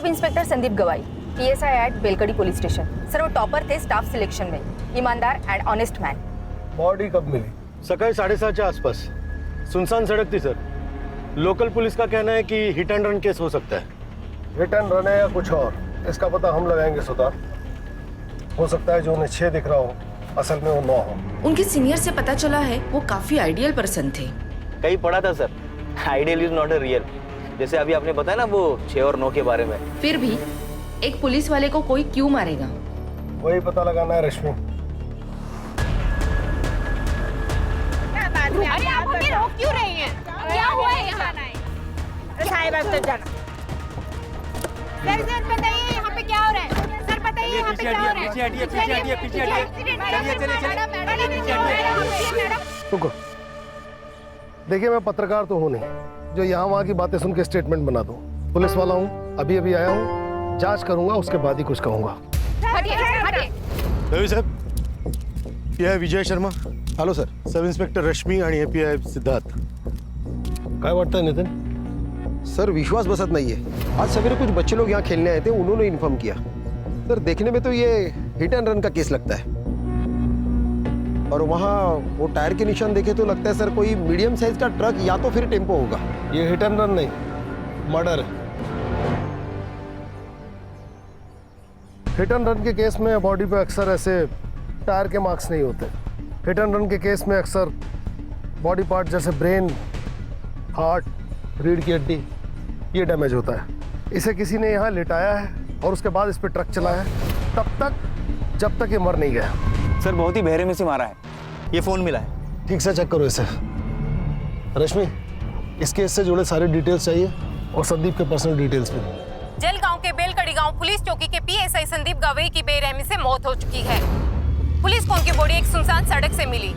Inspector Sandeep Gawai, PSI at Belkadi police station. Sir, वो topper थे staff selection में, ईमानदार एंड ऑनेस्ट मैन। बॉडी कब मिली? सकाळी 7:30 आसपास। सुनसान सड़क थी सर। लोकल पुलिस का कहना है कि हिट एंड रन केस हो सकता है। हिट एंड रन है या कुछ और, इसका पता हम लगाएंगे सुधा। हो सकता है जो उन्हें 6 दिख रहा हो असल में वो 9 हो। उनके सीनियर से पता चला है वो काफी आइडियल पर्सन थे। कहीं पढ़ा था sir, ideal is not a real. जैसे अभी आपने बताया ना वो 6 और 9 के बारे में। फिर भी एक पुलिस वाले को कोई क्यों मारेगा? वही पता लगाना है रश्मि। अरे आप हमें रोक क्यों रही हैं? क्या हुआ है यहाँ? साहिब अब तो जाना। सर बताइए यहाँ पे क्या हो रहा है? सर बताइए यहाँ पे क्या हो रहा है? पीछे हटिए, पीछे हटिए, पीछे हटिए। रुको, देखिए मैं पत्रकार तो हूँ नहीं जो यहाँ वहाँ की बातें सुन के स्टेटमेंट बना दूँ। पुलिस वाला हूँ, अभी अभी आया हूँ, जांच करूंगा, उसके बाद ही कुछ कहूँगा। रवि साहब, ये है Vijay Sharma. Hello sir. Sub inspector Rashmi आणि API सिद्धार्थ। काय वाटतं नितिन? सर विश्वास बसत नहीं है। आज सवेरे कुछ बच्चे लोग यहाँ खेलने आए थे, उन्होंने इन्फॉर्म किया। सर देखने में तो ये हिट एंड रन का केस लगता है, और वहाँ वो टायर के निशान देखे तो लगता है सर कोई मीडियम साइज का ट्रक या तो फिर टेम्पो होगा। ये हिट एंड रन नहीं, मर्डर है। हिट एंड रन के केस में बॉडी पे अक्सर ऐसे टायर के मार्क्स नहीं होते। हिट एंड रन के केस में अक्सर बॉडी पार्ट जैसे ब्रेन, हार्ट, रीढ़ की हड्डी ये डैमेज होता है। इसे किसी ने यहाँ लिटाया है और उसके बाद इस पे ट्रक चलाया है, तब तक जब तक ये मर नहीं गया। सर बहुत ही बहरे में से मारा है, ये फोन मिला है। ठीक से चेक करो इसे। रश्मि, इस केस से जुड़े सारे डिटेल्स चाहिए और संदीप के पर्सनल डिटेल्स भी। जलगांव के बेलकड़ी गांव पुलिस चौकी के PSI संदीप गवई की बेरहमी से मौत हो चुकी है। पुलिस को उनकी बॉडी एक सुनसान सड़क से मिली।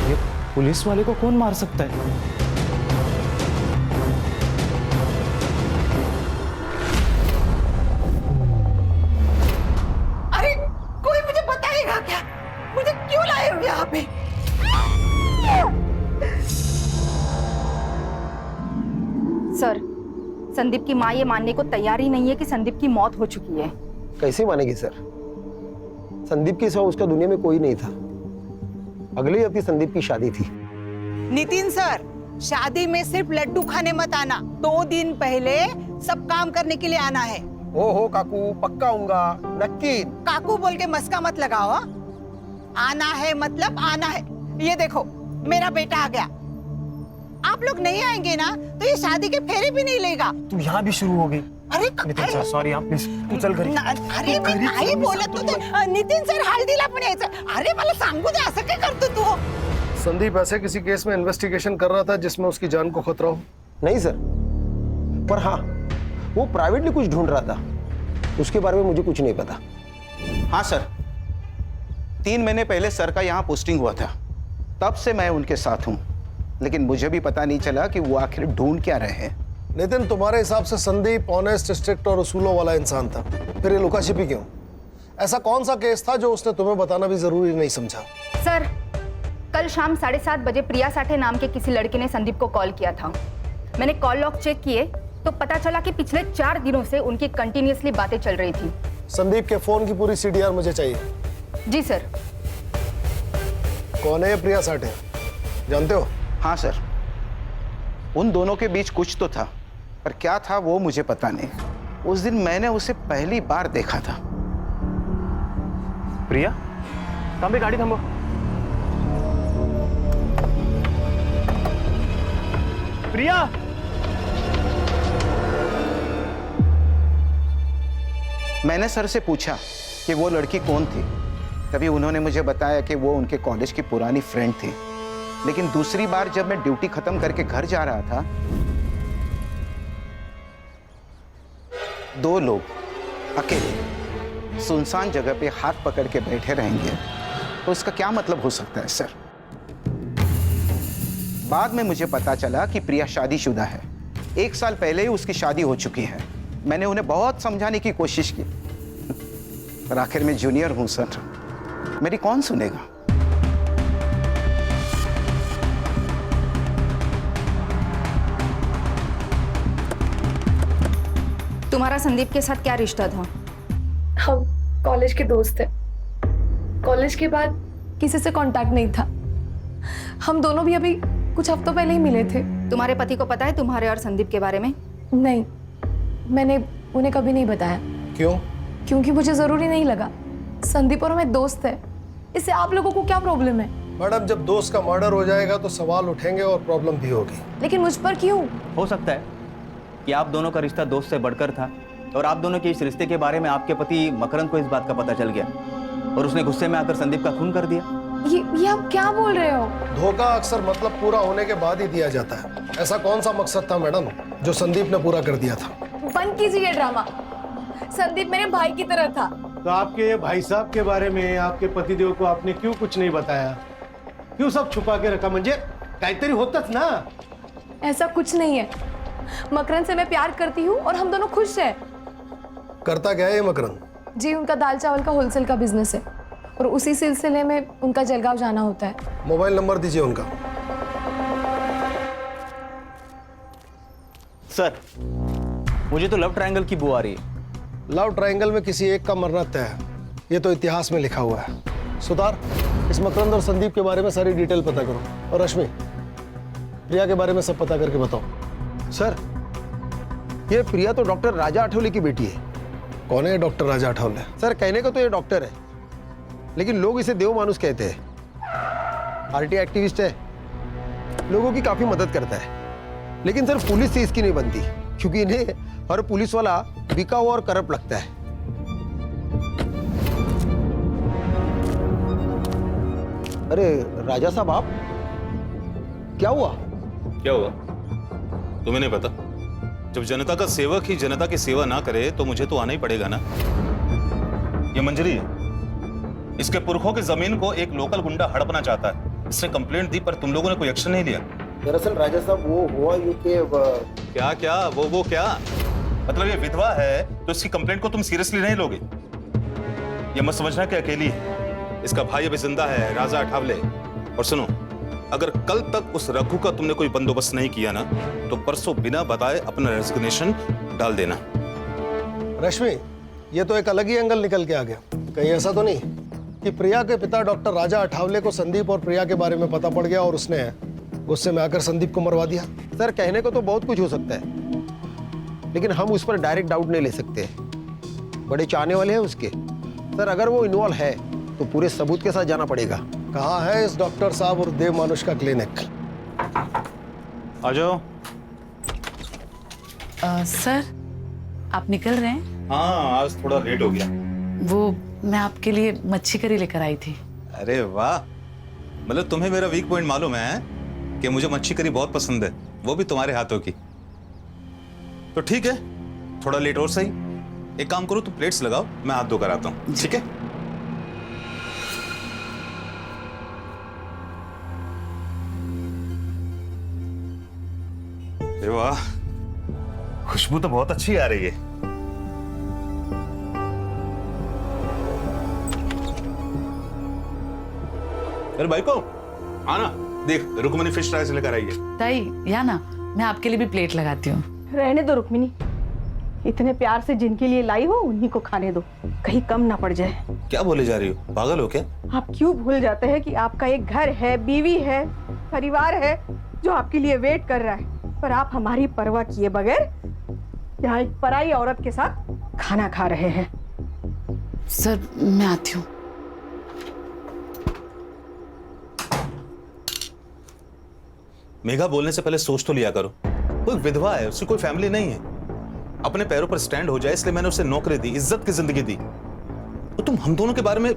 ये पुलिस वाले को कौन मार सकता है? अरे कोई मुझे बताएगा क्या? मुझे क्यों लाए हो यहाँ पे? सर, संदीप की माँ ये मानने को तैयार ही नहीं है कि संदीप की मौत हो चुकी है। कैसे मानेगी सर? संदीप के सिवा उसका दुनिया में कोई नहीं था। अगले हफ्ते संदीप की शादी थी। नितिन सर, शादी में सिर्फ लड्डू खाने मत आना, 2 दिन पहले सब काम करने के लिए आना है। हो काकू, पक्का आऊंगा, नक्की। काकू बोल के मस्का मत लगाओ। आना है मतलब आना है। ये देखो मेरा बेटा आ गया। आप लोग नहीं आएंगे ना तो ये शादी के फेरे भी नहीं लेगा। तू यहाँ भी शुरू हो गई। अरे नितिन सर सॉरी, आप प्लीज तू चल घरी। अरे मी नाही बोलत होते नितिन सर, हळदीला पण यायचं। अरे मला सांगू दे, असं काय करतो तू? संदीप ऐसे किसी केस में इन्वेस्टिगेशन कर रहा था जिसमें उसकी जान को खतरा हो? नहीं सर, पर हाँ वो प्राइवेटली कुछ ढूंढ रहा था, उसके बारे में मुझे कुछ नहीं पता। हाँ सर, 3 महीने पहले सर का यहाँ पोस्टिंग हुआ था, तब से मैं उनके साथ हूँ, लेकिन मुझे भी पता नहीं चला कि वो आखिर ढूंढ क्या रहे हैं। नितिन, तुम्हारे हिसाब से संदीप ऑनेस्ट, स्ट्रिक्ट और उसूलों वाला इंसान था, फिर ये लुका छिपी क्यों? ऐसा कौन सा केस था जो उसने तुम्हें बताना भी जरूरी नहीं समझा? सर, कल शाम 7:30 बजे प्रिया साठे नाम के किसी लड़के ने संदीप को कॉल किया था। मैंने कॉल लॉग चेक किए तो पता चला कि पिछले 4 दिनों से उनकी कंटिन्यूअसली बातें चल रही थी। संदीप के फोन की पूरी CDR मुझे चाहिए। जी सर। कौन है ये प्रिया साठे, जानते हो? हाँ सर, उन दोनों के बीच कुछ तो था, पर क्या था वो मुझे पता नहीं। उस दिन मैंने उसे पहली बार देखा था। प्रिया, थांबे, गाड़ी थांबो। प्रिया, मैंने सर से पूछा कि वो लड़की कौन थी, तभी उन्होंने मुझे बताया कि वो उनके कॉलेज की पुरानी फ्रेंड थी। लेकिन दूसरी बार जब मैं ड्यूटी खत्म करके घर जा रहा था, 2 लोग अकेले सुनसान जगह पे हाथ पकड़ के बैठे रहेंगे तो इसका क्या मतलब हो सकता है सर? बाद में मुझे पता चला कि प्रिया शादीशुदा है। 1 साल पहले ही उसकी शादी हो चुकी है। मैंने उन्हें बहुत समझाने की कोशिश की, पर आखिर में जूनियर हूं सर, मेरी कौन सुनेगा? तुम्हारा संदीप के साथ क्या रिश्ता था? हम कॉलेज के दोस्त थे। कॉलेज के बाद किसी से कांटेक्ट नहीं था। हम दोनों भी अभी कुछ हफ्तों पहले ही मिले थे। तुम्हारे पति को पता है तुम्हारे और संदीप के बारे में? नहीं, मैंने उन्हें कभी नहीं बताया। क्यों? क्योंकि मुझे जरूरी नहीं लगा। संदीप और मैं दोस्त है, इससे आप लोगों को क्या प्रॉब्लम है? मैडम, जब दोस्त का मर्डर हो जाएगा तो सवाल उठेंगे और प्रॉब्लम भी होगी। लेकिन मुझ पर क्यों? हो सकता है कि आप दोनों का रिश्ता दोस्त से बढ़कर था और आप दोनों के इस रिश्ते के बारे में आपके पति मकरंद को इस बात का पता चल गया और उसने गुस्से में आकर संदीप का खून कर दिया। ये आप क्या बोल रहे हो? धोखा अक्सर मतलब पूरा होने के बाद ही दिया जाता है। ऐसा कौन सा मकसद था मैडम जो संदीप ने पूरा कर दिया था? बंद कीजिए ड्रामा। संदीप मेरे भाई की तरह था। तो आपके भाई साहब के बारे में आपके पतिदेव को आपने क्यों कुछ नहीं बताया? क्यों सब छुपा के रखा? म्हणजे काहीतरी होतच ना। ऐसा कुछ नहीं है। मकरंद से मैं प्यार करती हूँ और हम दोनों खुश हैं। करता क्या है ये मकरंद? जी, उनका दाल चावल का होलसेल का बिजनेस है और उसी सिलसिले में उनका जलगांव जाना होता है। मोबाइल नंबर दीजिए उनका। सर, मुझे तो लव ट्रायंगल की बू आ रही है। लव ट्रायंगल में किसी एक का मरना तय है, ये तो इतिहास में लिखा हुआ है। सुतार, इस मकरंद और संदीप के बारे में सारी डिटेल पता करो। और रश्मि, प्रिया के बारे में सब पता करके बताओ। सर, ये प्रिया तो डॉक्टर राजा आठवले की बेटी है। कौन है डॉक्टर राजा आठवले? सर, कहने को तो ये डॉक्टर है, लेकिन लोग इसे देव मानुस कहते हैं। आरटी एक्टिविस्ट है, लोगों की काफी मदद करता है। लेकिन सर, पुलिस से इसकी नहीं बनती, क्योंकि इन्हें हर पुलिस वाला बिका हुआ और करप्ट लगता है। अरे राजा साहब, आप क्या हुआ? क्या हुआ तुम्हें नहीं पता? जब जनता का सेवक ही जनता की सेवा ना करे तो मुझे तो आना ही पड़ेगा ना। ये मंजरी है, इसके पुरखों की जमीन को एक लोकल गुंडा हड़पना चाहता है। इसने कंप्लेंट दी पर तुम लोगों ने कोई एक्शन नहीं लिया। दरअसल राजा साहब, वो हुआ यूं कि क्या क्या वो क्या? मतलब ये विधवा है तो इसकी कंप्लेंट को तुम सीरियसली नहीं लोगे? ये मत समझना कि अकेली है, इसका भाई अभी जिंदा है, राजा अठावले। और सुनो, अगर कल तक उस रघु का तुमने कोई बंदोबस्त नहीं किया ना तो परसों बिना बताए अपना रेजिग्नेशन डाल देना। रश्मि, ये तो एक अलग ही एंगल निकल के आ गया। कहीं ऐसा तो नहीं कि प्रिया के पिता डॉक्टर राजा अठावले को संदीप और प्रिया के बारे में पता पड़ गया और उसने गुस्से में आकर संदीप को मरवा दिया? सर, कहने को तो बहुत कुछ हो सकता है, लेकिन हम उस पर डायरेक्ट डाउट नहीं ले सकते। बड़े चाहने वाले हैं उसके। सर, अगर वो इन्वॉल्व है तो पूरे सबूत के साथ जाना पड़ेगा। कहाँ है इस डॉक्टर साहब और देव मानुष का क्लिनिक? आ जाओ। सर, आप निकल रहे हैं? हाँ, आज थोड़ा लेट हो गया। वो मैं आपके लिए मच्छी करी लेकर आई थी। अरे वाह, मतलब तुम्हें मेरा वीक पॉइंट मालूम है कि मुझे मच्छी करी बहुत पसंद है, वो भी तुम्हारे हाथों की। तो ठीक है, थोड़ा लेट और सही। एक काम करो, तुम प्लेट्स लगाओ, मैं हाथ धोकर आता हूँ। ठीक है? अरे वाह, खुशबू तो बहुत अच्छी आ रही है। अरे भाई को आना, देख रुक्मणी फिश फ्राई से लेकर आई है। ताई, या ना, मैं आपके लिए भी प्लेट लगाती हूँ। रहने दो रुक्मिनी, इतने प्यार से जिनके लिए लाई हो उन्हीं को खाने दो, कहीं कम ना पड़ जाए। क्या बोले जा रही हो, पागल हो क्या? आप क्यों भूल जाते हैं कि आपका एक घर है, बीवी है, परिवार है जो आपके लिए वेट कर रहा है, पर आप हमारी परवाह किए बगैर यहाँ एक पराई औरत के साथ खाना खा रहे हैं। सर, मैं आती हूँ। मेघा, बोलने से पहले सोच तो लिया करो। कोई विधवा है, उसकी कोई फैमिली नहीं है, अपने पैरों पर स्टैंड हो जाए इसलिए मैंने उसे नौकरी दी, इज्जत की जिंदगी दी। तो तुम हम दोनों के बारे में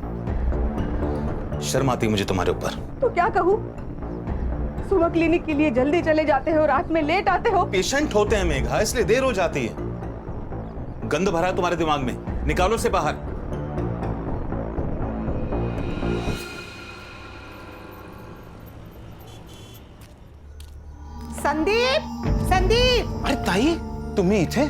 शर्म आती है मुझे तुम्हारे ऊपर। तो क्या कहूँ, सुबह क्लिनिक के लिए जल्दी चले जाते हो, रात में लेट आते हो। पेशेंट होते हैं मेघा, इसलिए देर हो जाती है। गंद भरा है तुम्हारे दिमाग में, निकालो से बाहर। संदीप, संदीप! अरे ताई, तुम्ही इथे?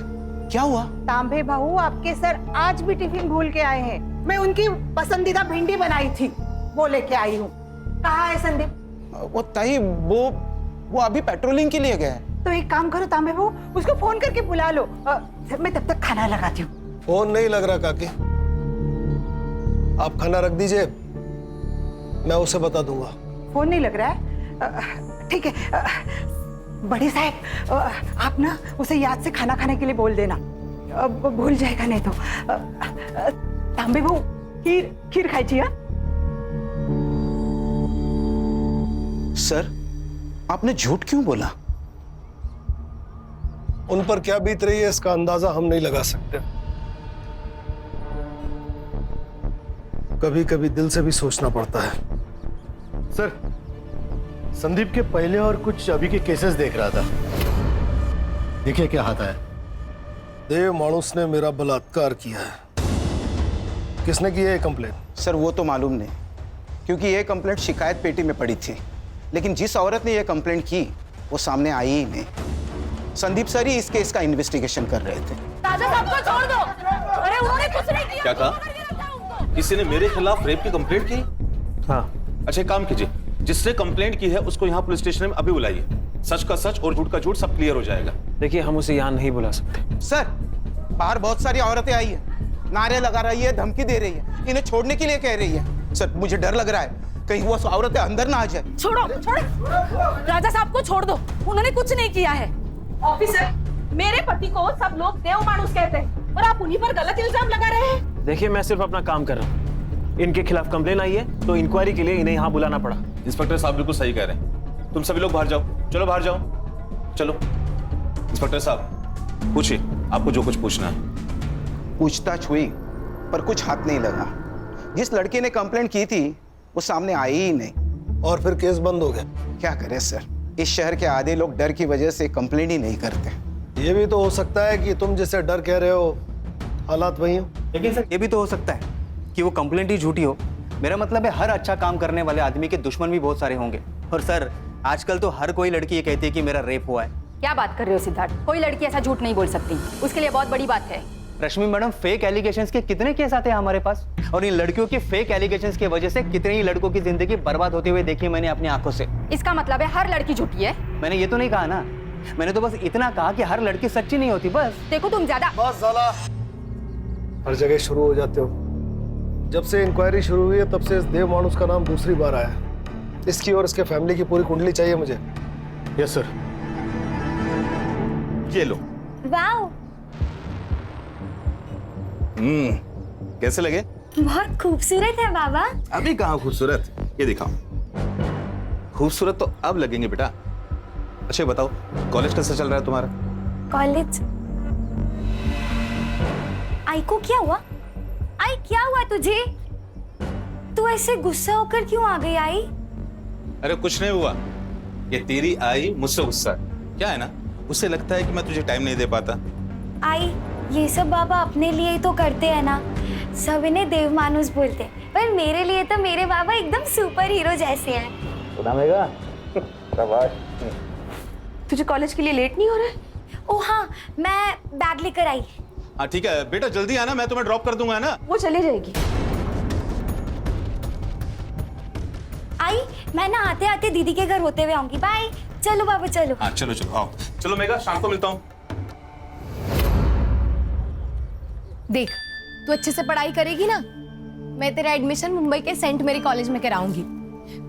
क्या हुआ? तांबे भाऊ, आपके सर आज भी टिफिन भूल के आए हैं। मैं उनकी पसंदीदा भिंडी बनाई थी, वो लेके आई हूँ। कहाँ है संदीप? वो ताई, वो अभी पेट्रोलिंग के लिए गए। तो एक काम करो तांबे वो उसको फोन करके बुला लो। मैं तब तक खाना लगाती हूँ। फोन नहीं लग रहा काकी, आप खाना रख दीजिए, मैं उसे बता दूंगा। फोन नहीं लग रहा है? ठीक है। बड़े साहब, आप ना उसे याद से खाना खाने के लिए बोल देना, भूल जाएगा नहीं तो। तांबे वो खीर खाई। सर, आपने झूठ क्यों बोला? उन पर क्या बीत रही है इसका अंदाजा हम नहीं लगा सकते। कभी कभी दिल से भी सोचना पड़ता है। सर, संदीप के पहले और कुछ अभी के केसेस देख रहा था, देखिए क्या हाथ है। देव मानुस ने मेरा बलात्कार किया है। किसने की है कंप्लेन? सर, वो तो मालूम नहीं, क्योंकि ये कंप्लेंट शिकायत पेटी में पड़ी थी, लेकिन जिस औरत ने ये कंप्लेंट की वो सामने आई ही नहीं। संदीप सर ही इस केस का इन्वेस्टिगेशन कर रहे थे। राजा साहब को छोड़ दो। अरे उन्होंने कुछ नहीं किया। क्या कहा? किसी ने मेरे खिलाफ रेप की कंप्लेंट की? हाँ। अच्छा, एक काम कीजिए, जिसने कंप्लेंट की है उसको यहाँ पुलिस स्टेशन में अभी बुलाइए। सच का सच और झूठ का झूठ सब क्लियर हो जाएगा। देखिए, हम उसे यहाँ नहीं बुला सकते। सर, बाहर बहुत सारी औरतें आई है, नारे लगा रही है, धमकी दे रही है, इन्हें छोड़ने के लिए कह रही है। सर, मुझे डर लग रहा है कहीं वो औरतें अंदर ना आ जाए। छोड़ो छोड़ो, राजा साहब को छोड़ दो, उन्होंने कुछ नहीं किया है। ऑफिसर, मेरे पति को सब लोग देव मानुस कहते हैं और आप उन्हीं पर गलत इल्जाम लगा रहे हैं। देखिए, मैं सिर्फ अपना काम कर रहा हूँ। इनके खिलाफ कंप्लेन आई है तो इंक्वायरी के लिए इन्हें यहाँ बुलाना पड़ा। इंस्पेक्टर साहब बिल्कुल सही कह रहे हैं। तुम सभी लोग बाहर जाओ, चलो बाहर जाओ, चलो। इंस्पेक्टर साहब, पूछिए, आपको जो कुछ पूछना है। पूछताछ हुई पर कुछ हाथ नहीं लगा। जिस लड़के ने कंप्लेंट की थी वो सामने आई ही नहीं। और फिर केस बंद हो गया। क्या करें सर, इस शहर के आधे लोग डर की वजह से कंप्लेंट ही नहीं करते। ये भी तो हो सकता है कि तुम जैसे डर कह रहे हो हालात वही हो। लेकिन सर, ये भी तो हो सकता है कि वो कंप्लेंट ही झूठी हो। मेरा मतलब है हर अच्छा काम करने वाले आदमी के दुश्मन भी बहुत सारे होंगे। और सर, आजकल तो हर कोई लड़की ये कहती है कि मेरा रेप हुआ है। क्या बात कर रहे हो सिद्धार्थ? कोई लड़की ऐसा झूठ नहीं बोल सकती, उसके लिए बहुत बड़ी बात है। रश्मि मैडम, फेक एलिगेशंस के कितने केस आते हैं हमारे पास, और इन लड़कियों की फेक एलिगेशंस की वजह से कितने ही लड़कों की जिंदगी बर्बाद होते हुए देखी मैंने अपनी आंखों से। इसका मतलब है हर लड़की झूठी है? मैंने ये तो नहीं कहा ना, मैंने तो बस इतना कहा कि हर लड़की सच्ची नहीं होती, बस। देखो तुम ज्यादा बस साला, हर जगह शुरू हो जाते हो। जब से इंक्वायरी शुरू हुई है तब से इस देव मानुस का नाम दूसरी बार आया है। इसकी और इसके फैमिली की पूरी कुंडली चाहिए मुझे। Yes sir. ये लो। वाओ, कैसे लगे? बहुत खूबसूरत है बाबा। अभी कहाँ खूबसूरत, ये दिखाओ। खूबसूरत तो अब लगेंगे बेटा। अच्छा बताओ, कॉलेज कैसा चल रहा है तुम्हारा? कॉलेज? आई को क्या हुआ? आई, क्या हुआ तुझे? तू ऐसे गुस्सा होकर क्यों आ गई आई? अरे कुछ नहीं हुआ, ये तेरी आई मुझसे गुस्सा क्या है ना, उससे लगता है कि मैं तुझे टाइम नहीं दे पाता। आई, ये सब बाबा अपने लिए ही तो करते हैं ना, सब इन्हें देव मानुस बोलते हैं, पर मेरे लिए तो मेरे बाबा एकदम सुपर हीरो जैसे हैं। तुझे कॉलेज के लिए लेट नहीं हो रहा है? ओ हाँ, मैं बैग लेकर आई। हाँ ठीक है बेटा, जल्दी आना, मैं तुम्हें ड्रॉप कर दूंगा, है ना? वो चली जाएगी। आई, मैं ना आते आते दीदी के घर होते हुए आऊंगी। बाय। चलो बाबा, चलो। हाँ चलो चलो, आओ। चलो मेघा, शाम को मिलता हूँ। देख, तू अच्छे से पढ़ाई करेगी ना, मैं तेरा एडमिशन मुंबई के सेंट मेरी कॉलेज में कराऊंगी।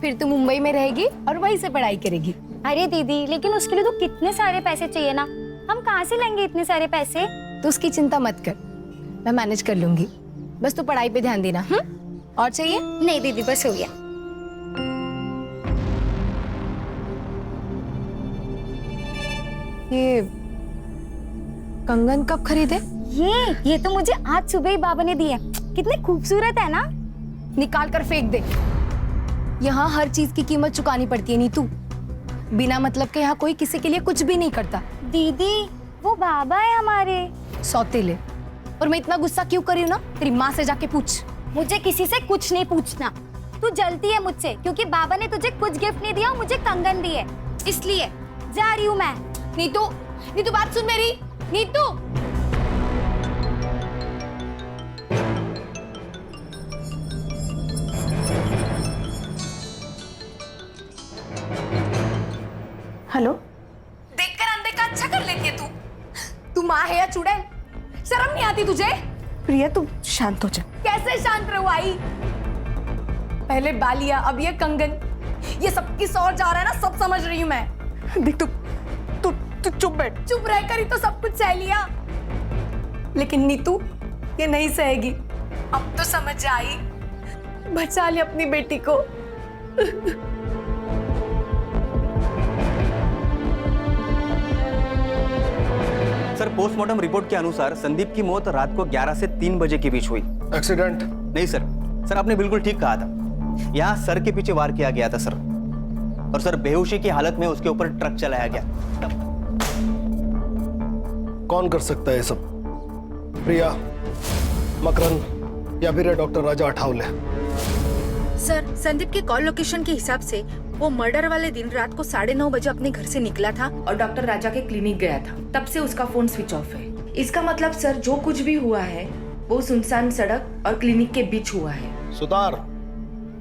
फिर तू मुंबई में रहेगी और वहीं से पढ़ाई करेगी। अरे दीदी, लेकिन उसके लिए तो कितने सारे पैसे चाहिए ना, हम कहाँ से लेंगे इतने सारे पैसे? तो उसकी चिंता मत कर, मैं मैनेज कर लूंगी। बस तू पढ़ाई पे ध्यान देना। और चाहिए? नहीं दीदी, बस हो गया। ये कंगन कब खरीदे? ये तो मुझे आज सुबह ही बाबा ने दिए। कितने खूबसूरत है ना। निकाल कर फेंक दे। यहाँ हर चीज की कीमत चुकानी पड़ती है नीतू। बिना मतलब के यहाँ कोई किसी के लिए कुछ भी नहीं करता। दीदी, वो बाबा है हमारे सौतेले। और मैं इतना गुस्सा क्यों कर रही हूँ ना, तेरी माँ से जाके पूछ। मुझे किसी से कुछ नहीं पूछना। तू जलती है मुझसे क्योंकि बाबा ने तुझे कुछ गिफ्ट नहीं दिया और मुझे कंगन दिए, इसलिए जा रही हूँ मैं। नीतू, नीतू बात सुन मेरी। नीतू, हेलो। देखकर अनदेखा माँ है या चुड़ैल? शर्म नहीं आती तुझे? प्रिया तू शांत हो जा। कैसे शांत रहूं आई? पहले बालिया, अब ये कंगन, ये सब किस और जा रहा है ना, सब समझ रही हूं मैं। देख तू तू तू चुप बैठ। चुप रहकर ही तो सब कुछ सह लिया, लेकिन नीतू ये नहीं सहेगी। अब तो समझ आई, बचा ले अपनी बेटी को। सर, पोस्टमार्टम रिपोर्ट के अनुसार संदीप की मौत रात को 11 से 3 बजे के बीच हुई। एक्सीडेंट? नहीं सर, सर आपने बिल्कुल ठीक कहा था। यहाँ सर के पीछे वार किया गया था सर, और सर बेहोशी की हालत में उसके ऊपर ट्रक चलाया गया। कौन कर सकता है ये सब? प्रिया, मकरन, या फिर डॉक्टर राजा अठावले? सर, संदीप के कॉल लोकेशन के हिसाब से वो मर्डर वाले दिन रात को 9:30 बजे अपने घर से निकला था और डॉक्टर राजा के क्लिनिक गया था। तब से उसका फोन स्विच ऑफ है। इसका मतलब सर जो कुछ भी हुआ है वो सुनसान सड़क और क्लिनिक के बीच हुआ है। सुतार,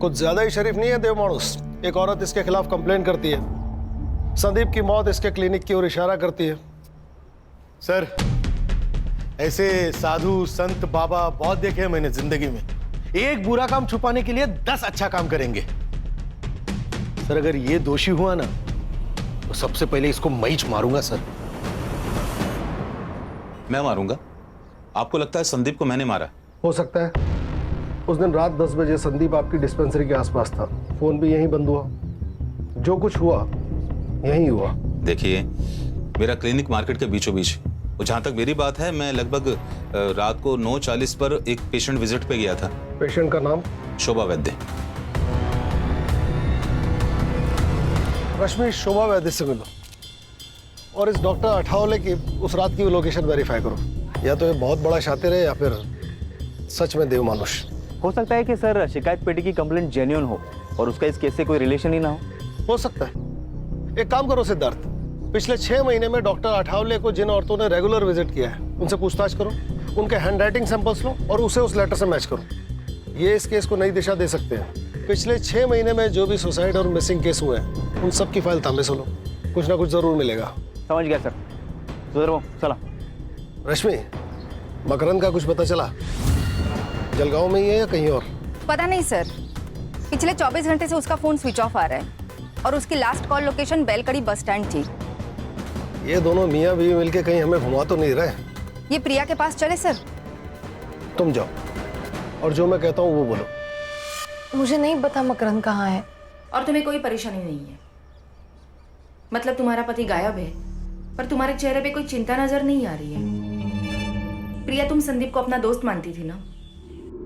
कुछ ज्यादा ही शरीफ नहीं है देव मानुस? एक औरत इसके खिलाफ कंप्लेंट करती है, संदीप की मौत इसके क्लिनिक की ओर इशारा करती है। सर, ऐसे साधु संत बाबा बहुत देखे हैं मैंने जिंदगी में। एक बुरा काम छुपाने के लिए 10 अच्छा काम करेंगे। सर, अगर ये दोषी हुआ ना तो सबसे पहले इसको मैं ही मारूंगा सर। मैं मारूंगा? आपको लगता है संदीप को मैंने मारा? हो सकता है। उस दिन रात 10 बजे संदीप आपकी डिस्पेंसरी के आसपास था, फोन भी यहीं बंद हुआ, जो कुछ हुआ यहीं हुआ। देखिए, मेरा क्लिनिक मार्केट के बीचों बीच, और जहां तक मेरी बात है, मैं लगभग रात को 9:40 पर एक पेशेंट विजिट पे गया था। पेशेंट का नाम? शोभा वैद्य। रश्मि, शोभा वैद्य से मिलो और इस डॉक्टर अठावले की उस रात की लोकेशन वेरीफाई करो। या तो ये बहुत बड़ा शातिर है या फिर सच में देव मानुष। हो सकता है कि सर शिकायत पेटी की कंप्लेंट जेन्युइन हो और उसका इस केस से कोई रिलेशन ही ना हो सकता है। एक काम करो सिद्धार्थ, पिछले 6 महीने में डॉक्टर अठावले को जिन औरतों ने रेगुलर विजिट किया है उनसे पूछताछ करो, उनके हैंडराइटिंग सैंपल्स लो और उसे उस लेटर से मैच करो। ये इस केस को नई दिशा दे सकते हैं। पिछले 6 महीने में जो भी सुसाइड और मिसिंग केस हुए हैं उन सब की फाइल तांबे से लो, कुछ ना कुछ जरूर मिलेगा। समझ गया सर। सुधरो, चला। रश्मि, मकरन का कुछ पता चला? जलगांव में ही है या कहीं और? पता नहीं सर, पिछले 24 घंटे से उसका फोन स्विच ऑफ आ रहा है और उसकी last call location बेलकड़ी bus stand थी। ये दोनों मियाँ बीवी मिलके कहीं हमें घुमा तो नहीं रहे? ये प्रिया के पास चले सर? तुम जाओ और जो मैं कहता हूँ वो बोलो। मुझे नहीं पता मकरन कहाँ है। और तुम्हें कोई परेशानी नहीं है? मतलब तुम्हारा पति गायब है पर तुम्हारे चेहरे पे कोई चिंता नजर नहीं आ रही है। प्रिया, तुम संदीप को अपना दोस्त मानती थी ना,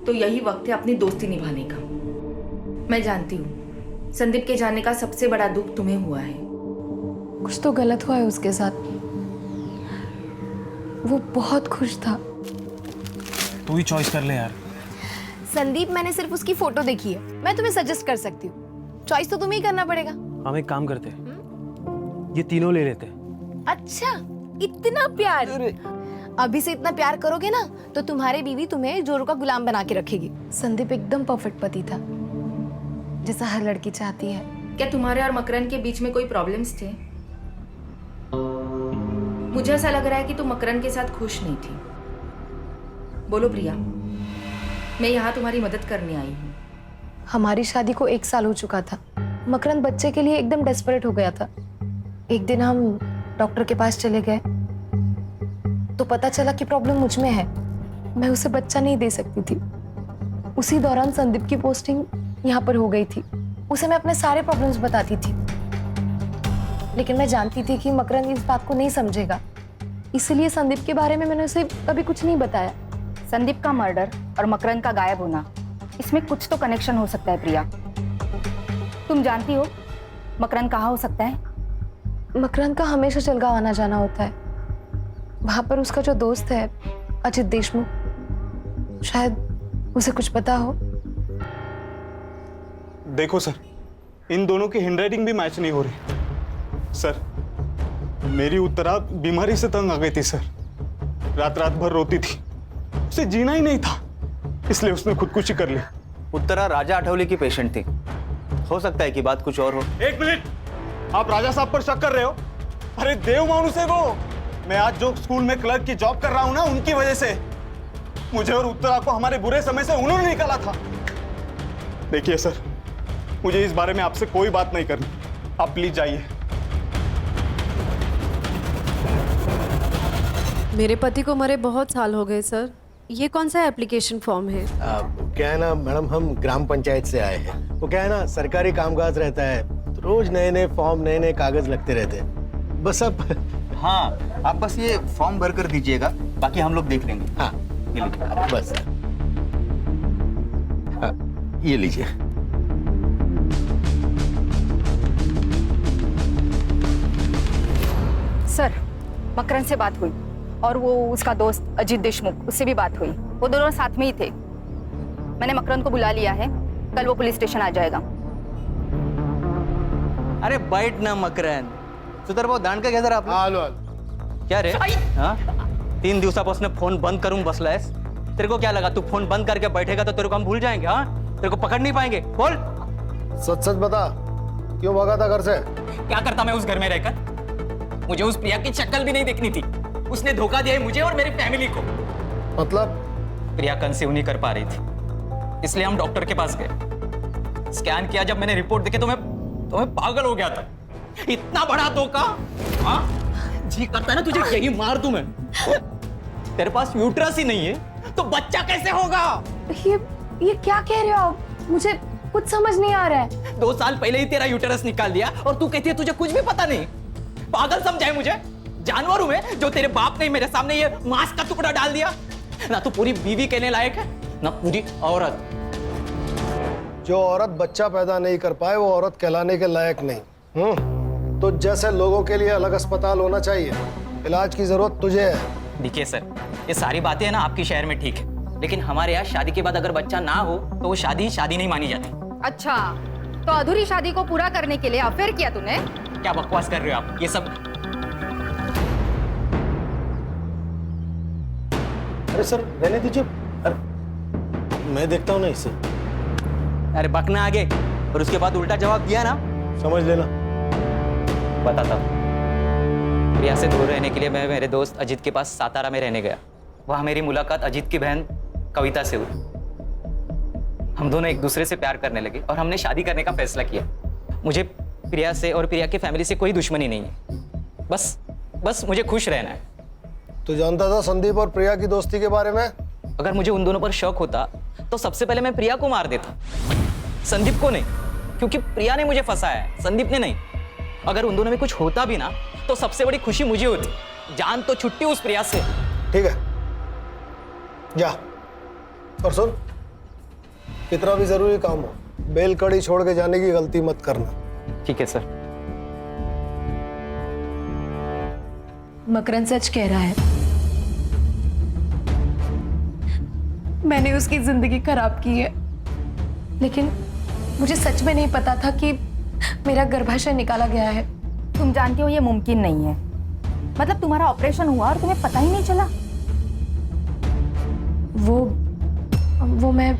तो यही वक्त है अपनी दोस्ती निभाने का। मैं जानती हूँ संदीप के जाने का सबसे बड़ा दुख तुम्हें हुआ है। कुछ तो गलत हुआ है उसके साथ। वो बहुत खुश था। तू ही चॉइस कर ले यार। संदीप, मैंने सिर्फ उसकी फोटो देखी है, मैं तुम्हें सजेस्ट कर सकती हूँ। चॉइस तो तुम्हें ही करना पड़ेगा। हम एक काम करते, ये तीनों ले लेते। अच्छा, इतना प्यार? अभी से इतना प्यार करोगे ना तो तुम्हारी बीवी तुम्हें जोरू का गुलाम बना के रखेगी। संदीप एकदम परफेक्ट पति था, जैसा हर लड़की चाहती है। क्या तुम्हारे और मकरन के बीच में कोई प्रॉब्लम्स थे? मुझे ऐसा लग रहा है कि तुम मकरन के साथ खुश नहीं थी। बोलो प्रिया, मैं यहाँ तुम्हारी मदद करने आई हूँ। हमारी शादी को 1 साल हो चुका था। मकरन बच्चे के लिए एकदम डेस्परेट हो गया था। एक दिन हम डॉक्टर के पास चले गए तो पता चला कि प्रॉब्लम मुझ में है, मैं उसे बच्चा नहीं दे सकती थी। उसी दौरान संदीप की पोस्टिंग यहाँ पर हो गई थी। उसे मैं अपने सारे प्रॉब्लम्स बताती थी, लेकिन मैं जानती थी कि मकरन इस बात को नहीं समझेगा, इसलिए संदीप के बारे में मैंने उसे कभी कुछ नहीं बताया। संदीप का मर्डर और मकरन का गायब होना, इसमें कुछ तो कनेक्शन हो सकता है प्रिया। तुम जानती हो मकरन कहाँ हो सकता है? मकरन का हमेशा जलगांव आना जाना होता है। वहां पर उसका जो दोस्त है अजित देशमुख, शायद उसे कुछ पता हो। देखो सर, इन दोनों की हैंडराइटिंग भी मैच नहीं हो रही। सर, मेरी उत्तरा बीमारी से तंग आ गई थी सर। रात रात भर रोती थी, उसे जीना ही नहीं था, इसलिए उसने खुदकुशी कर ली। उत्तरा राजा अठावले की पेशेंट थी, हो सकता है कि बात कुछ और हो। 1 मिनट, आप राजा साहब पर शक कर रहे हो? अरे देव मानुस है वो, मैं आज जो स्कूल में क्लर्क की जॉब कर रहा हूं ना, उनकी वजह से मुझे और उत्तरा को हमारे बुरे समय से उन्होंने निकाला था। देखिए सर, मुझे इस बारे में आपसे कोई बात नहीं करनी, आप प्लीज जाइए। मेरे पति को मरे बहुत साल हो गए सर। ये कौन सा एप्लीकेशन फॉर्म है? क्या है ना मैडम, हम ग्राम पंचायत से आए हैं। वो क्या है ना, सरकारी कामकाज रहता है तो रोज नए नए फॉर्म, नए नए कागज लगते रहते हैं। बस अब हाँ, आप बस ये फॉर्म भर कर दीजिएगा, बाकी हम लोग देख लेंगे। हाँ ये लीजिए। बस हाँ, ये लीजिए। सर, मकरंद से बात हुई और वो उसका दोस्त अजीत देशमुख, उससे भी बात हुई। वो दोनों साथ में ही थे। मैंने मकरंद को बुला लिया है, कल वो पुलिस स्टेशन आ जाएगा। अरे बैठ ना मकरंद, सुधर भाऊ दांड का घ्या जरा आपलं. आलो क्या रे हाँ 3 दिवसापासून फोन बंद करून बसलायस. तेरे को क्या लगा तू फोन बंद करके बैठेगा तो तेरे को हम भूल जाएंगे? हाँ तेरे को पकड़ नहीं पाएंगे. बोल सच सच बता, क्यों भागा था घर से? क्या करता मैं उस घर में रहकर? मुझे उस प्रिया की शक्ल भी नहीं देखनी थी. उसने धोखा दिया है मुझे और मेरी फैमिली को. मतलब? प्रिया कंसीव नहीं कर पा रही थी, इसलिए हम डॉक्टर के पास गए. स्कैन किया, जब मैंने रिपोर्ट देखी तो मैं पागल हो गया था. इतना बड़ा धोखा. हाँ जी करता है ना तुझे यही मार दूं मैं. तेरे पास यूट्रस ही नहीं है तो बच्चा कैसे होगा? ये क्या कह रहे हो आप? मुझे कुछ समझ नहीं आ रहा है. 2 साल पहले ही तेरा यूटेरस निकाल दिया और तू कहती है तुझे कुछ भी पता नहीं. पागल समझाए मुझे? जानवर हूं मैं जो तेरे बाप ने मेरे सामने ये मांस का टुकड़ा डाल दिया. ना तू पूरी बीवी कहने लायक है ना पूरी औरत. जो औरत बच्चा पैदा नहीं कर पाए वो औरत कहलाने के लायक नहीं. तो जैसे लोगों के लिए अलग अस्पताल होना चाहिए, इलाज की जरूरत तुझे है. देखिए सर, ये सारी बातें है ना आपके शहर में ठीक है, लेकिन हमारे यहाँ शादी के बाद अगर बच्चा ना हो तो वो शादी नहीं मानी जाती. अच्छा, तो अधूरी शादी को पूरा करने के लिए अफेयर किया तूने? क्या बकवास कर रहे हो आप? ये सब अरे सर रहने दीजिए. अरे मैं देखता हूँ ना इसे. अरे बकना आगे और उसके बाद उल्टा जवाब दिया ना समझ लेना. बताता हूँ. प्रिया से दूर रहने के लिए मैं मेरे दोस्त अजीत के पास सातारा में रहने गया. वहाँ मेरी मुलाकात अजीत की बहन कविता से हुई. हम दोनों एक दूसरे से प्यार करने लगे और हमने शादी करने का फैसला किया. मुझे प्रिया से और प्रिया की फैमिली से कोई दुश्मनी नहीं है. बस मुझे खुश रहना है. तू जानता था संदीप और प्रिया की दोस्ती के बारे में? अगर मुझे उन दोनों पर शक होता तो सबसे पहले मैं प्रिया को मार देता, संदीप को नहीं, क्योंकि प्रिया ने मुझे फंसाया है, संदीप ने नहीं. अगर उन दोनों में कुछ होता भी ना तो सबसे बड़ी खुशी मुझे होती. जान तो छुट्टी उस प्रिया से. ठीक है जा. और सुन, कितना भी जरूरी काम हो, बेल कड़ी छोड़ के जाने की गलती मत करना. ठीक है सर. मकरंद सच कह रहा है. मैंने उसकी जिंदगी खराब की है, लेकिन मुझे सच में नहीं पता था कि मेरा गर्भाशय निकाला गया है. तुम जानती हो ये मुमकिन नहीं है. मतलब तुम्हारा ऑपरेशन हुआ और तुम्हें पता ही नहीं चला? वो मैं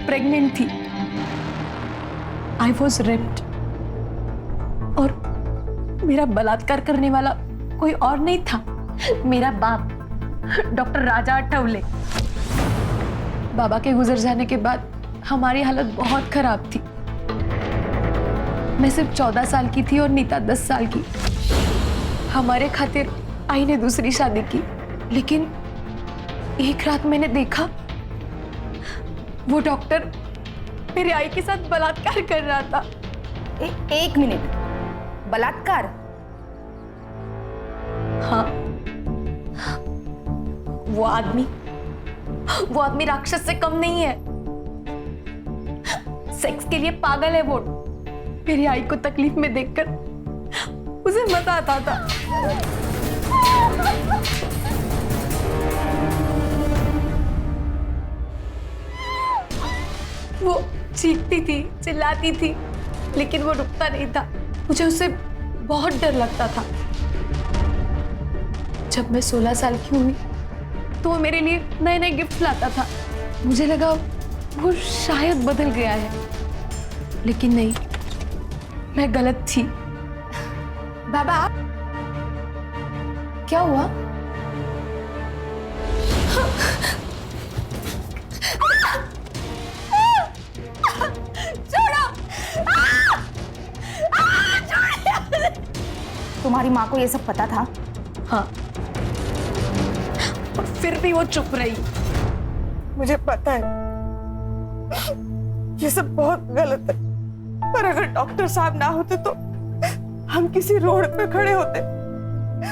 प्रेग्नेंट थी. आई वॉज रेप्ड और मेरा बलात्कार करने वाला कोई और नहीं था, मेरा बाप डॉक्टर राजा आठवले. बाबा के गुजर जाने के बाद हमारी हालत बहुत खराब थी. मैं सिर्फ 14 साल की थी और नीता 10 साल की. हमारे खातिर आई ने दूसरी शादी की, लेकिन एक रात मैंने देखा वो डॉक्टर मेरी आई के साथ बलात्कार कर रहा था. एक मिनट, बलात्कार? हाँ, वो आदमी राक्षस से कम नहीं है. सेक्स के लिए पागल है वो. मेरी आई को तकलीफ में देखकर उसे मजा आता था. वो चीखती थी, चिल्लाती थी, लेकिन वो रुकता नहीं था. मुझे उससे बहुत डर लगता था. जब मैं 16 साल की हुई तो वो मेरे लिए नए नए गिफ्ट लाता था. मुझे लगा वो शायद बदल गया है, लेकिन नहीं, मैं गलत थी. बाबा क्या हुआ? तुम्हारी माँ को ये सब पता था? हाँ, और फिर भी वो चुप रही। मुझे पता है ये सब बहुत गलत है, पर अगर डॉक्टर साहब ना होते तो हम किसी रोड पे खड़े होते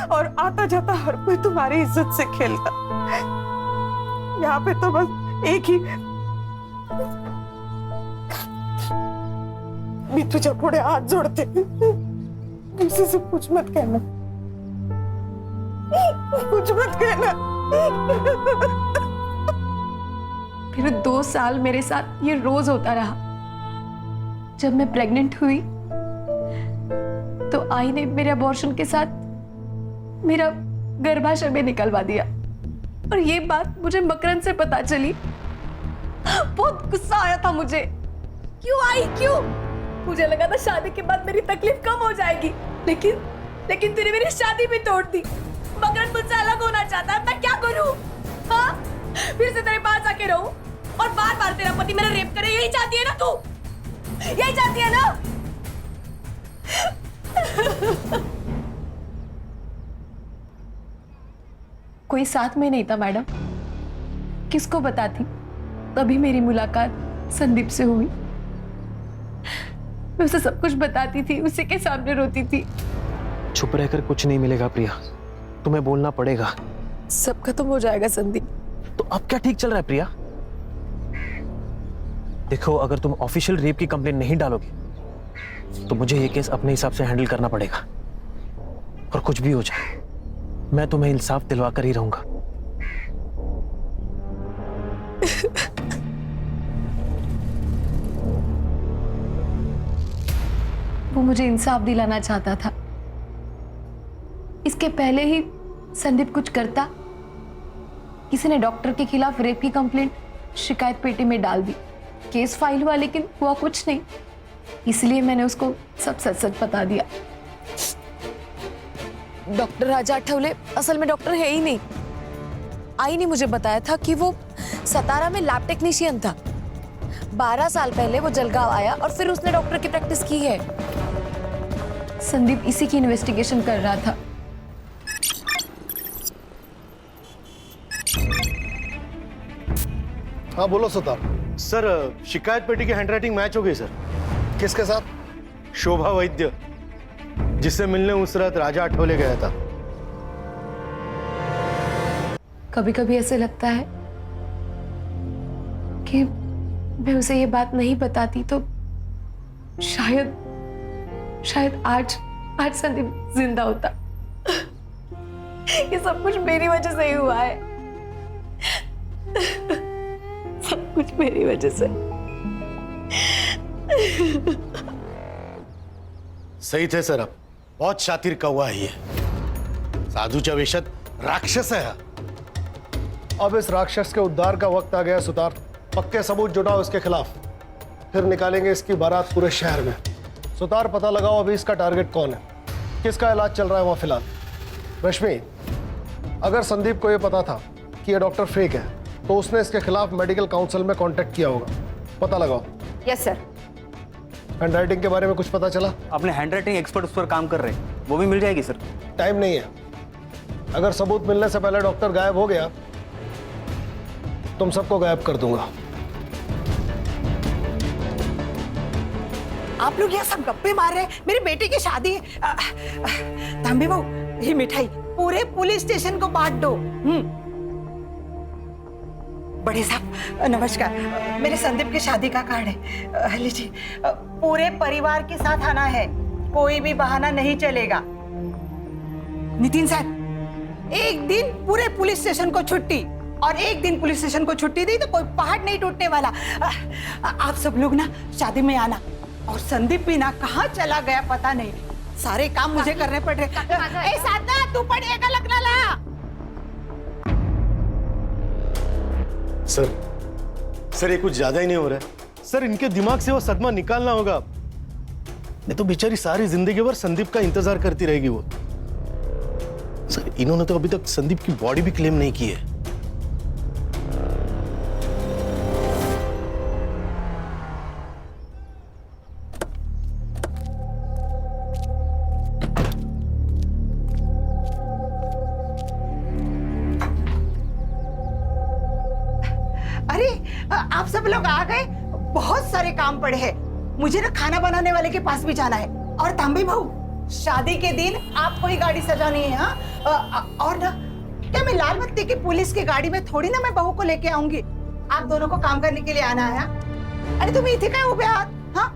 और आता जाता हर कोई तुम्हारी इज्जत से खेलता। यहाँ पे तो बस एक ही भी तुझे पुढे हाथ जोड़ते। किसी से कुछ मत कहना, कुछ मत कहना। फिर 2 साल मेरे साथ ये रोज होता रहा। जब मैं प्रेग्नेंट हुई तो आई ने मेरे अबॉर्शन के साथ मेरा गर्भाशय में निकलवा दिया, और ये बात मुझे मकरंद से पता चली। बहुत गुस्सा आया था मुझे। क्यों आई, क्यों? मुझे लगा था शादी के बाद मेरी तकलीफ कम हो जाएगी, लेकिन तूने मेरी शादी भी तोड़ दी। मकरंद मुझसे अलग होना चाहता है, मैं क्या करूं? हाँ, फिर से तेरे पास आके रहूं और बार बार तेरा पति मेरा रेप करे? यही चाहती है ना तू? यही चाहती है ना? कोई साथ में नहीं था मैडम, किसको बताती? तभी मेरी मुलाकात संदीप से हुई। मैं उसे सब कुछ बताती थी, उसी के सामने रोती थी। चुप रहकर कुछ नहीं मिलेगा प्रिया, तुम्हें बोलना पड़ेगा। सब खत्म हो जाएगा संदीप। तो अब क्या ठीक चल रहा है प्रिया? देखो, अगर तुम ऑफिशियल रेप की कंप्लेंट नहीं डालोगे तो मुझे ये केस अपने हिसाब से हैंडल करना पड़ेगा, और कुछ भी हो जाए मैं तुम्हें इंसाफ दिलवा कर ही रहूंगा। वो मुझे इंसाफ दिलाना चाहता था। इसके पहले ही संदीप कुछ करता, किसी ने डॉक्टर के खिलाफ रेप की कंप्लेंट शिकायत पेटी में डाल दी, केस फाइल हुआ, लेकिन हुआ कुछ नहीं। इसलिए मैंने उसको सब सच सच बता दिया। डॉक्टर राजा आठवले असल में डॉक्टर है ही नहीं। आई ने मुझे बताया था कि वो सतारा में लैब टेक्नीशियन था। 12 साल पहले वो जलगांव आया और फिर उसने डॉक्टर की प्रैक्टिस की है। संदीप इसी की इन्वेस्टिगेशन कर रहा था। हाँ बोलो सुतार। सर, शिकायत पेटी की हैंडराइटिंग मैच हो गई सर। किसके साथ? शोभा वैद्य, जिससे मिलने उस रात राजा आठवले गया था। कभी कभी ऐसे लगता है कि मैं उसे ये बात नहीं बताती तो शायद आज संदीप जिंदा होता। ये सब कुछ मेरी वजह से ही हुआ है। सब कुछ मेरी वजह से। सही थे सर, आप बहुत शातिर कौवा है ये। साधूच्या वेशात राक्षस है। अब इस राक्षस के उद्धार का वक्त आ गया सुतार। पक्के सबूत जुटाओ इसके खिलाफ, फिर निकालेंगे इसकी बारात पूरे शहर में। सुतार, पता लगाओ अभी इसका टारगेट कौन है, किसका इलाज चल रहा है वहां फिलहाल। रश्मि, अगर संदीप को यह पता था कि यह डॉक्टर फेक है तो उसने इसके खिलाफ मेडिकल काउंसिल में कांटेक्ट किया होगा। पता लगाओ। Yes sir. हैंडराइटिंग के बारे में कुछ पता चला? अपने हैंडराइटिंग एक्सपर्ट उस पर काम कर रहे हैं, वो भी मिल जाएगी सर। टाइम नहीं है। अगर सबूत मिलने से पहले डॉक्टर गायब हो गया तुम सबको गायब कर दूंगा। आप लोग यहाँ सब गप्पे मार रहे हैं। मेरी बेटी की शादी है। तांबे बहू, ये मिठाई पूरे पुलिस स्टेशन को बांट दो। बड़े साहब नमस्कार, मेरे संदीप की शादी का कार्ड है, लीजिए। पूरे परिवार के साथ आना है, कोई भी बहाना नहीं चलेगा। नितिन सर, एक दिन पूरे पुलिस स्टेशन को छुट्टी, और एक दिन पुलिस स्टेशन को छुट्टी दी तो कोई पहाड़ नहीं टूटने वाला। आप सब लोग ना शादी में आना। और संदीप भी ना कहाँ चला गया पता नहीं, सारे काम मुझे करने पड़ रहे। ए साधना, तू पड़ेगा लगना ला। सर ये कुछ ज्यादा ही नहीं हो रहा है सर। इनके दिमाग से वो सदमा निकालना होगा, नहीं तो बेचारी सारी जिंदगी भर संदीप का इंतजार करती रहेगी वो। सर इन्होंने तो अभी तक संदीप की बॉडी भी क्लेम नहीं की है। अरे आप सब लोग आ गए। बहुत सारे काम पड़े हैं। मुझे ना खाना बनाने वाले के पास भी जाना है। और तांबे भाऊ, शादी के दिन आपको ही गाड़ी सजानी है। हाँ, और ना क्या मैं लाल बत्ती की पुलिस की गाड़ी में थोड़ी ना मैं बहू को लेके आऊंगी। आप दोनों को काम करने के लिए आना है। हाँ? अरे तुम इथे काय उभे आहात? हाँ,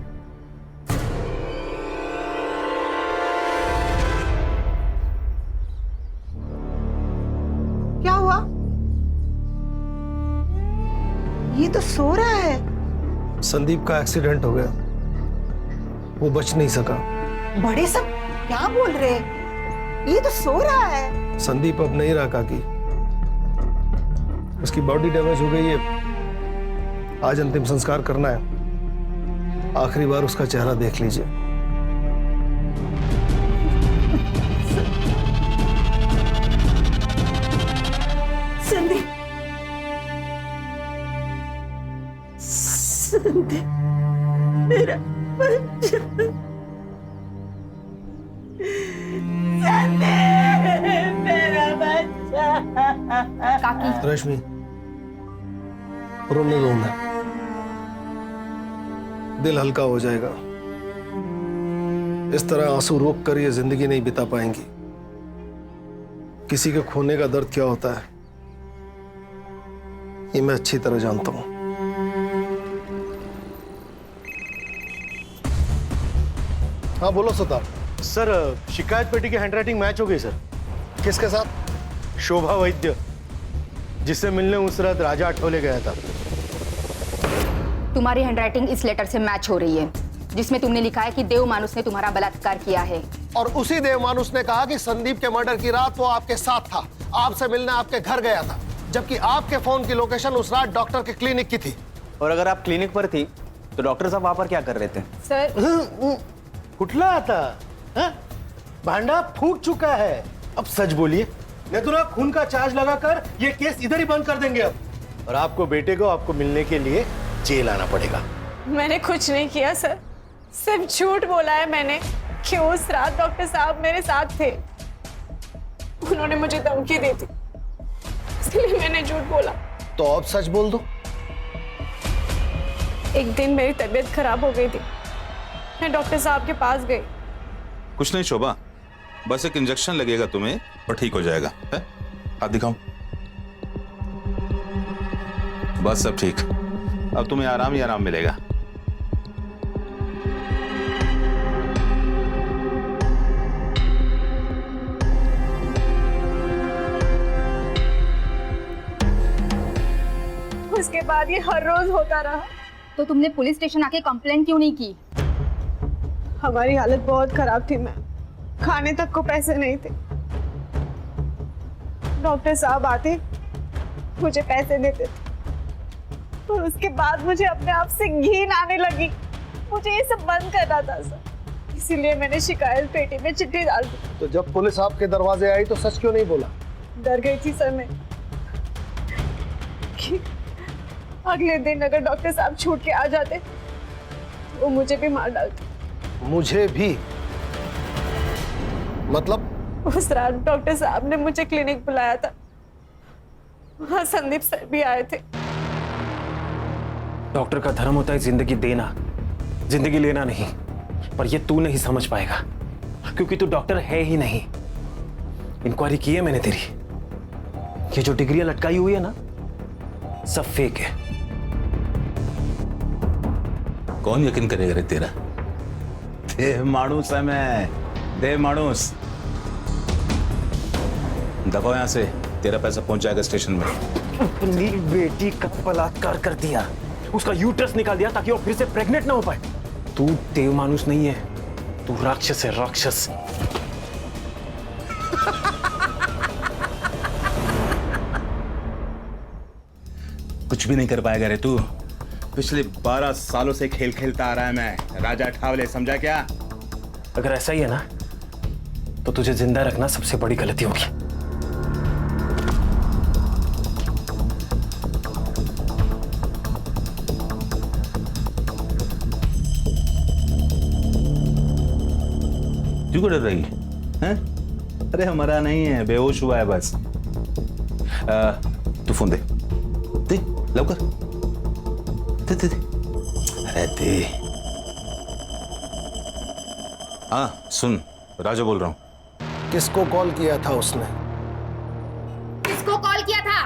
क्या हुआ? ये तो सो रहा है। संदीप का एक्सीडेंट हो गया, वो बच नहीं सका। बड़े सब क्या बोल रहे हैं? ये तो सो रहा है। संदीप अब नहीं रहा काकी, उसकी बॉडी डैमेज हो गई है। आज अंतिम संस्कार करना है, आखिरी बार उसका चेहरा देख लीजिए। संदीप, संदीप मेरा बच्चा, संदीप मेरा बच्चा। काकी रश्मि, रोने दो ना, दिल हल्का हो जाएगा। इस तरह आंसू रोक कर ये जिंदगी नहीं बिता पाएंगी। किसी के खोने का दर्द क्या होता है ये मैं अच्छी तरह जानता हूं। हाँ बोलो सतार। सर शिकायत पेटी की हैंडराइटिंग मैच हो गई सर। किसके साथ? शोभा वैद्य, जिससे मिलने उस रात राजा अठौले गया था। तुम्हारी हैंडराइटिंग इस लेटर से मैच हो रही है जिसमें तुमने लिखा है कि देव मानुस ने तुम्हारा बलात्कार किया है। और उसी देव मानुस ने कहा कि संदीप के मर्डर की रात वो आपके साथ था, आपसे मिलने आपके घर गया था, जबकि आपके फोन की लोकेशन उस रात डॉक्टर के क्लिनिक की थी। और अगर आप क्लिनिक पर थी तो डॉक्टर साहब वहां पर क्या कर रहे थे? सर कुठला आता हाँ? भांडा फूट चुका है। अब सच बोलिए, नहीं तो ना खून का चार्ज लगाकर ये केस इधर ही बंद कर देंगे अब। और आपको बेटे को आपको मिलने के लिए जेल आना पड़ेगा। मैंने कुछ नहीं किया सर, सिर्फ झूठ बोला है मैंने कि उस रात डॉक्टर साहब मेरे साथ थे। उन्होंने मुझे धमकी दी थी, इसलिए मैंने झूठ बोला। तो अब सच बोल दो। एक दिन मेरी तबीयत खराब हो गई थी, मैं डॉक्टर साहब के पास गई। कुछ नहीं शोभा, बस एक इंजेक्शन लगेगा तुम्हें और ठीक हो जाएगा। है? हाथ दिखाओ। बस सब ठीक, अब तुम्हें आराम ही आराम मिलेगा। उसके बाद ये हर रोज होता रहा। तो तुमने पुलिस स्टेशन आके कंप्लेंट क्यों नहीं की? हमारी हालत बहुत खराब थी मैम, खाने तक को पैसे नहीं थे। डॉक्टर साहब आते, मुझे पैसे देते थे, और उसके बाद मुझे अपने आप से घिन आने लगी। मुझे ये सब बंद करना था सर, इसीलिए मैंने शिकायत पेटी में चिट्ठी डाल दी। तो जब पुलिस आपके दरवाजे आई तो सच क्यों नहीं बोला? डर गई थी सर मैं कि अगले दिन अगर डॉक्टर साहब छूट के आ जाते तो वो मुझे भी मार डालते। मुझे भी? मतलब? उस रात डॉक्टर साहब ने मुझे क्लिनिक बुलाया था, वहां संदीप सर भी आए थे। डॉक्टर का धर्म होता है जिंदगी देना, जिंदगी लेना नहीं। पर ये तू नहीं समझ पाएगा क्योंकि तू डॉक्टर है ही नहीं। इंक्वायरी की है मैंने तेरी, ये जो डिग्रियां लटकाई हुई है ना, सब फेक है। कौन यकीन करेगा रे तेरा? देव मानुस है मैं, देव मानुस। दबाओ यहां से, तेरा पैसा पहुंच जाएगा स्टेशन में। अपनी बेटी का बलात्कार कर दिया, उसका यूट्रस निकाल दिया ताकि वो फिर से प्रेग्नेंट ना हो पाए। तू देव मानुस नहीं है, तू राक्षस है, राक्षस। कुछ भी नहीं कर पाएगा रे तू। पिछले 12 सालों से खेल खेलता आ रहा है मैं, राजा ठावले, समझा क्या? अगर ऐसा ही है ना तो तुझे जिंदा रखना सबसे बड़ी गलती होगी। क्यों डर रही है? अरे हमारा नहीं है, बेहोश हुआ है बस। तू फोन दे, दे लवकर, दे दे दे, अरे दे। हाँ सुन, राजा बोल रहा हूँ। किसको कॉल किया था उसने? किसको कॉल किया था?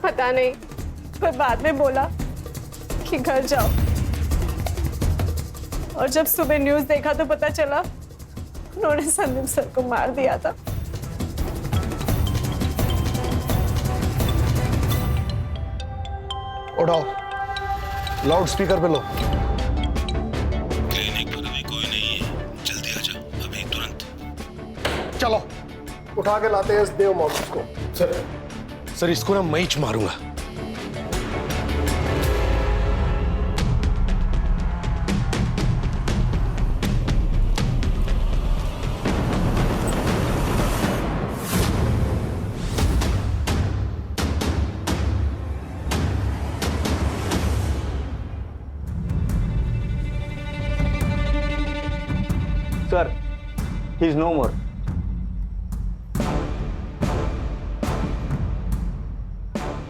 पता नहीं, पर बाद में बोला कि घर जाओ। और जब सुबह न्यूज़ देखा तो पता चला उन्होंने संदीप सर को मार दिया था। उठाओ, लाउड स्पीकर पे लो। क्लिनिक पर अभी कोई नहीं है, जल्दी आ जा अभी तुरंत। चलो उठा के लाते हैं इस देव मॉडल को। सर इसको ना मैं ही मारूंगा। Sir, he is no more.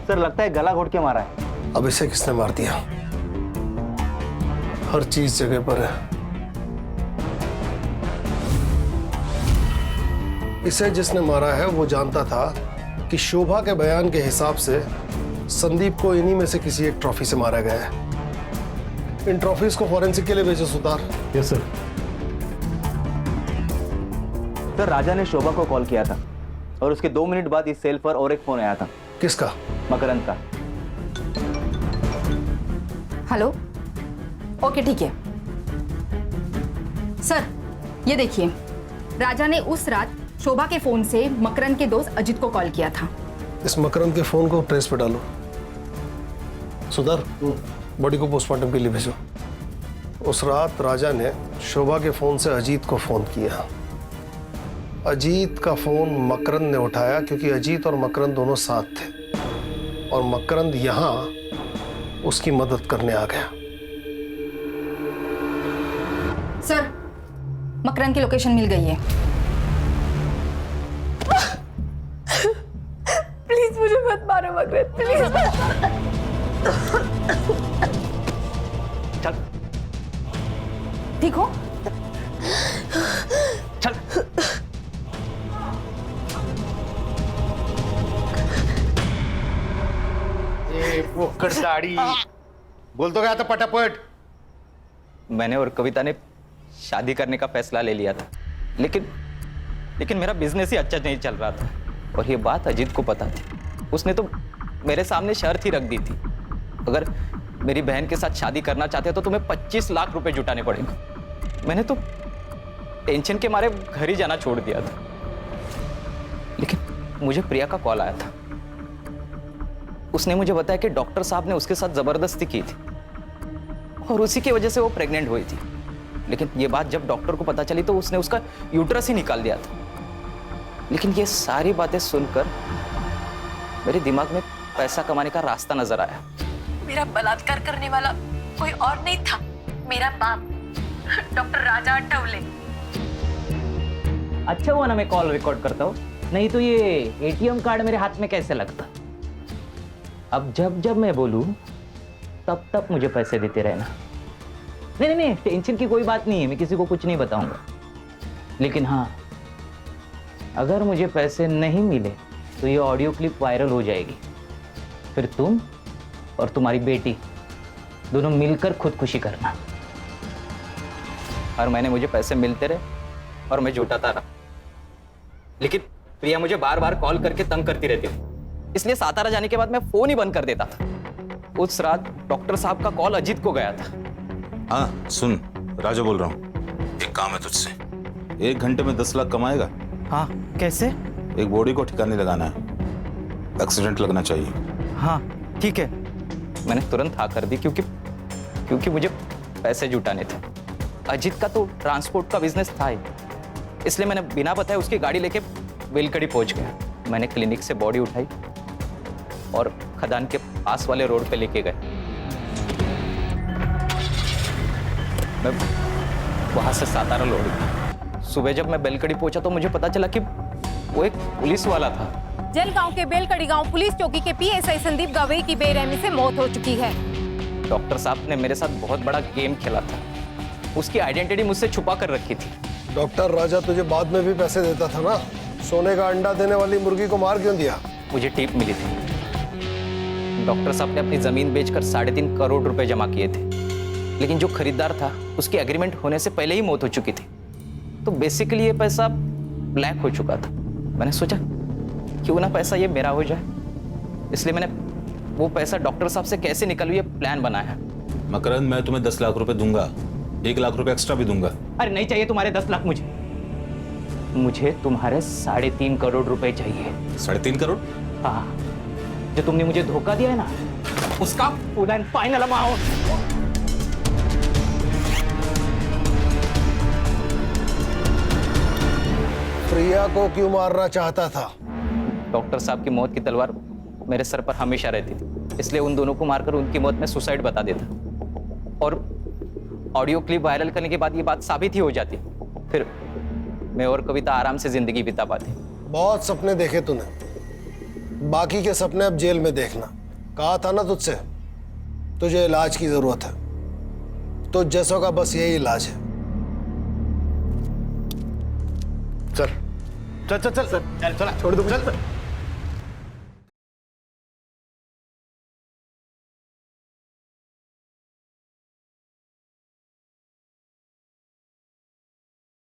Sir लगता है गला घोट के मारा है। अब इसे किसने मार दिया? हर चीज जगह पर है। इसे जिसने मारा है वो जानता था कि शोभा के बयान के हिसाब से संदीप को इन्हीं में से किसी एक ट्रॉफी से मारा गया है। इन ट्रॉफीज को फॉरेंसिक के लिए भेजो Sutar. Yes sir. Sir Raja ने शोभा को कॉल किया था और उसके 2 मिनट बाद इस सेल पर और एक फोन आया था। किसका? मकरंद का। हेलो, ओके ठीक है सर। ये देखिए, राजा ने उस रात शोभा के फोन से मकरंद के दोस्त अजित को कॉल किया था। इस मकरंद के फोन को ट्रेस पे डालो। सुधार, बॉडी को पोस्टमार्टम के लिए भेजो। उस रात राजा ने शोभा के फोन से अजीत को फोन किया। अजीत का फोन मकरंद ने उठाया क्योंकि अजीत और मकरंद दोनों साथ थे और मकरंद यहां उसकी मदद करने आ गया। सर, मकरंद की लोकेशन मिल गई है। प्लीज मुझे मत मारो मकरंद, प्लीज। चल ठीक हो? चल। वो दाढ़ी बोल तो गया था पटापट। मैंने और कविता ने शादी करने का फैसला ले लिया था, लेकिन मेरा बिजनेस ही अच्छा नहीं चल रहा था और ये बात अजीत को पता थी। उसने तो मेरे सामने शर्त ही रख दी थी, अगर मेरी बहन के साथ शादी करना चाहते हो तो तुम्हें 25 लाख रुपए जुटाने पड़ेंगे। मैंने तो टेंशन के मारे घर ही जाना छोड़ दिया था, लेकिन मुझे प्रिया का कॉल आया था। उसने मुझे बताया कि डॉक्टर साहब ने उसके साथ जबरदस्ती की थी और उसी की वजह से वो प्रेग्नेंट हुई थी। लेकिन ये बात जब डॉक्टर को पता चली तो उसने उसका यूट्रस ही निकाल दिया था। लेकिन ये सारी बातें सुनकर मेरे दिमाग में पैसा कमाने का रास्ता नजर आया। मेरा बलात्कार करने वाला कोई और नहीं था, मेरा बाप डॉक्टर राजा अठवले। अच्छा हुआ ना मैं कॉल रिकॉर्ड करता हूँ, नहीं तो ये एटीएम कार्ड मेरे हाथ में कैसे लगता। अब जब मैं बोलूं तब मुझे पैसे देते रहना। नहीं, टेंशन की कोई बात नहीं है, मैं किसी को कुछ नहीं बताऊंगा। लेकिन हाँ, अगर मुझे पैसे नहीं मिले तो ये ऑडियो क्लिप वायरल हो जाएगी, फिर तुम और तुम्हारी बेटी दोनों मिलकर खुदकुशी करना। हर महीने मुझे पैसे मिलते रहे और मैं जुटाता रहा, लेकिन प्रिया मुझे बार बार कॉल करके तंग करती रहती थी, इसलिए सातारा जाने के बाद मैं फोन ही बंद कर देता था। उस रात डॉक्टर साहब का कॉल अजीत को गया था। हाँ सुन, राजा बोल रहा हूँ, एक काम है तुझसे। 1 घंटे में 10 लाख कमाएगा? हाँ कैसे? एक बॉडी को ठिकाने लगाना है, एक्सीडेंट लगना चाहिए। हाँ ठीक है। मैंने तुरंत हाँ कर दी क्योंकि मुझे पैसे जुटाने थे। अजीत का तो ट्रांसपोर्ट का बिजनेस था ही, इसलिए मैंने बिना बताए उसकी गाड़ी लेके बेलकड़ी पहुंच गया। मैंने क्लिनिक से बॉडी उठाई और खदान के पास वाले रोड पे लेके गए। वहां से सातारा लौट गया। सुबह जब मैं बेलकड़ी पहुंचा तो मुझे पता चला कि वो एक पुलिस वाला था। जलगांव के बेलकड़ी गांव पुलिस चौकी के पीएसआई संदीप गवई की बेरहमी से मौत हो चुकी है। डॉक्टर साहब ने मेरे साथ बहुत बड़ा गेम खेला था। उसकी आइडेंटिटी मुझसे छुपा कर रखी थी। डॉक्टर राजा तुझे बाद में भी पैसे देता था ना, सोने का अंडा देने वाली मुर्गी को मार क्यों दिया? मुझे टिप मिली थी। डॉक्टर साहब ने अपनी जमीन बेचकर 3.5 करोड़ रुपए जमा किए थे, लेकिन जो खरीदार था उसकी एग्रीमेंट होने से पहले ही मौत हो चुकी थी। तो बेसिकली ये पैसा ब्लैक हो चुका था। मैंने सोचा क्यों ना पैसा ये मेरा हो जाए, इसलिए मैंने वो पैसा डॉक्टर साहब से कैसे निकलूं ये प्लान बनाया। मकरंद, मैं तुम्हें 10 लाख रुपए दूंगा, 1 लाख रुपए एक्स्ट्रा भी दूंगा। अरे नहीं चाहिए तुम्हारे 10 लाख, मुझे तुम्हारे 3.5 करोड़ रुपए चाहिए। 3.5 करोड़? हाँ, जो तुमने मुझे धोखा दिया है ना, उसका पूरा फाइनल अमाउंट। प्रिया को क्यों मारना चाहता था? डॉक्टर साहब की मौत की तलवार मेरे सर पर हमेशा रहती थी, इसलिए उन दोनों को मारकर उनकी मौत में सुसाइड बता देता और ऑडियो क्लिप वायरल करने के बाद ये बात साबित ही हो जाती। फिर मैं और कविता आराम से जिंदगी बिता पाते। बहुत सपने देखे तूने, बाकी के सपने अब जेल में देखना। कहा था ना तुझसे, तुझे इलाज की जरूरत है, तो जैसों का बस यही इलाज है। चल चल चल चल चल, छोड़ दो, चल।